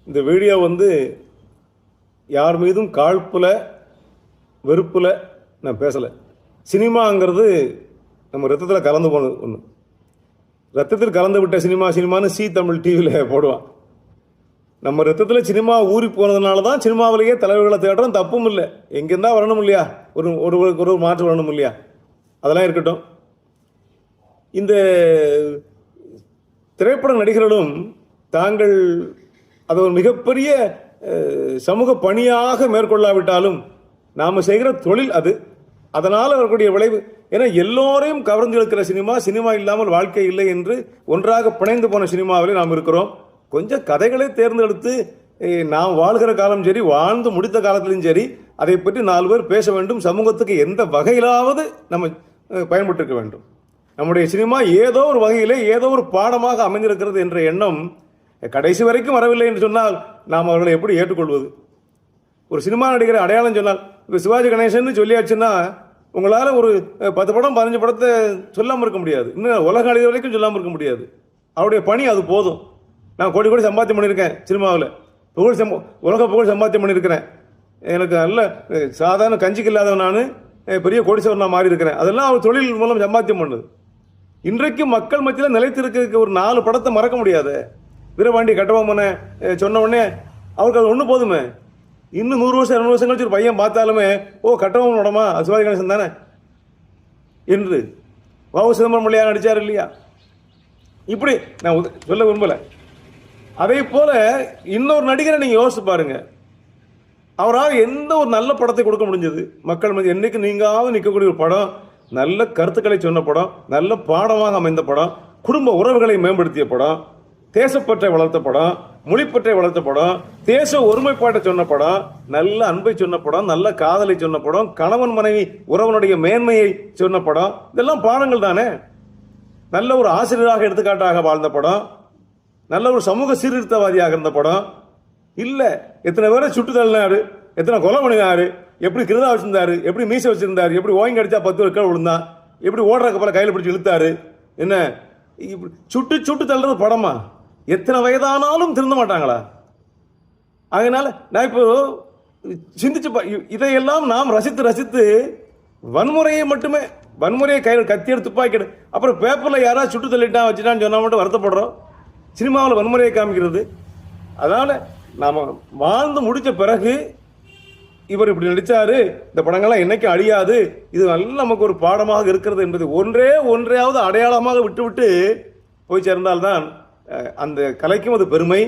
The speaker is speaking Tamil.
இந்த வீடியோ யார் மீதும் காழ்ப்புல வெறுப்புல நான் பேசலை. சினிமாங்கிறது நம்ம ரத்தத்தில் கலந்து போனது ஒன்று. ரத்தத்தில் கலந்து விட்ட சினிமான்னு சி தமிழ் டிவியில் போடுவான். நம்ம ரத்தத்தில் சினிமா ஊறி போனதுனால தான் சினிமாவிலேயே தலைவர்களை தேடுறோம். தப்பும் இல்லை, எங்கேருந்தா வரணும் இல்லையா, ஒரு மாற்று வரணும் இல்லையா, அதெல்லாம் இருக்கட்டும். இந்த திரைப்பட நடிகர்களும் தாங்கள் அதை ஒரு மிகப்பெரிய சமூக பணியாக மேற்கொள்ளாவிட்டாலும் நாம் செய்கிற தொழில் அது. அதனால் வரக்கூடிய விளைவு, ஏன்னா எல்லோரையும் கவர்ந்து இழுக்கிற சினிமா இல்லாமல் வாழ்க்கை இல்லை என்று ஒன்றாக பிணைந்து போன சினிமாவிலே நாம் இருக்கிறோம். கொஞ்சம் கதைகளை தேர்ந்தெடுத்து நாம் வாழ்கிற காலம் சரி, வாழ்ந்து முடித்த காலத்திலும் சரி, அதை பற்றி 4 பேர் பேச வேண்டும். சமூகத்துக்கு எந்த வகையிலாவது நம்ம பயன்பட்டிருக்க வேண்டும். நம்முடைய சினிமா ஏதோ ஒரு வகையிலே ஏதோ ஒரு பாடமாக அமைந்திருக்கிறது என்ற எண்ணம் கடைசி வரைக்கும் வரவில்லை என்று சொன்னால் நாம் அவர்களை எப்படி ஏற்றுக்கொள்வது? ஒரு சினிமா நடிகரை அடையாளம் சொன்னால், இப்போ சிவாஜி கணேசன் சொல்லியாச்சுன்னா உங்களால் ஒரு 10 படம் 15 படத்தை சொல்லாமல் இருக்க முடியாது, இன்னும் உலக அழிவு வரைக்கும் சொல்லாமல் இருக்க முடியாது. அவருடைய பணி அது போதும். நான் கோடி சம்பாத்தியம் பண்ணியிருக்கேன் சினிமாவில், உலக புகழ் சம்பாத்தியம் பண்ணியிருக்கிறேன். எனக்கு நல்ல சாதாரண கஞ்சிக்கு இல்லாதவன் நான் பெரிய கோடீஸ்வரன் நான் மாறி இருக்கிறேன். அதெல்லாம் அவர் தொழில் மூலம் சம்பாத்தியம் பண்ணுது. இன்றைக்கு மக்கள் மத்தியில் நிலைத்திருக்க ஒரு 4 படத்தை மறக்க முடியாது. வீரபாண்டி கட்டபொம்மனை சொன்ன உடனே அவருக்கு அது ஒன்று போதுமே. இன்னும் 100 வருஷம் 200 வருஷம் கழிச்சு ஒரு பையன் பார்த்தாலுமே, ஓ கட்டபொம்மன் உடமா சிவாஜி கணேசன் தானே என்று. வ. சிதம்பரம் பிள்ளையா நடித்தார் இல்லையா? இப்படி நான் சொல்ல விரும்பலை. அதே போல இன்னொரு நடிகரை நீங்கள் யோசிச்சு பாருங்க, அவரால் எந்த ஒரு நல்ல படத்தை கொடுக்க முடிஞ்சது? மக்கள் மத்திய என்னைக்கு நீங்காவது நிற்கக்கூடிய ஒரு படம், நல்ல கருத்துக்களை சொன்ன படம், நல்ல பாடமாக அமைந்த படம், குடும்ப உறவுகளை மேம்படுத்திய படம், தேசப்பற்றை வளர்த்த படம், மொழிப்பற்றை வளர்த்த படம், தேச ஒருமைப்பாட்டை சொன்ன படம், நல்ல அன்பை சொன்ன படம், நல்ல காதலை சொன்ன படம், கணவன் மனைவி உறவனுடைய மேன்மையை சொன்ன படம், இதெல்லாம் பாடங்கள் தானே. நல்ல ஒரு ஆசிரியராக எடுத்துக்காட்டாக வாழ்ந்த படம், நல்ல ஒரு சமூக சீர்திருத்தவாதியாக இருந்த படம் இல்லை. எத்தனை பேரை சுட்டு தள்ளினாரு, எத்தனை கொலை பண்ணினாரு, எப்படி கிருதா வச்சிருந்தாரு, எப்படி மீசை வச்சிருந்தாரு, எப்படி ஓய்ங்க அடிச்சா 10 பேர் கீழே விழுந்தான், எப்படி ஓடுற கப்பலை கையில் பிடிச்சி இழுத்தாரு, என்ன இப்படி சுட்டு தள்ளுறது படமா? எத்தனை வயதானாலும் திருந்த மாட்டாங்களா? அதனால நான் இப்போ சிந்திச்சு இதையெல்லாம் நாம் ரசித்து வன்முறையை கையில் கத்தி எடுத்து துப்பாக்கிடு, அப்புறம் பேப்பரில் யாராவது சுட்டு தள்ளிட்டான் வச்சுட்டான்னு சொன்னால் மட்டும் வருத்தப்படுறோம். சினிமாவில் வன்முறையை காமிக்கிறது. அதனால் நாம் வாழ்ந்து முடித்த பிறகு இவர் இப்படி நடித்தார், இந்த படங்கள்லாம் என்னைக்கும் அழியாது, இது நல்ல நமக்கு ஒரு பாடமாக இருக்கிறது என்பது ஒன்றையாவது அடையாளமாக விட்டு போய் சேர்ந்தால்தான் அந்த கலைக்கும் அது பெருமை.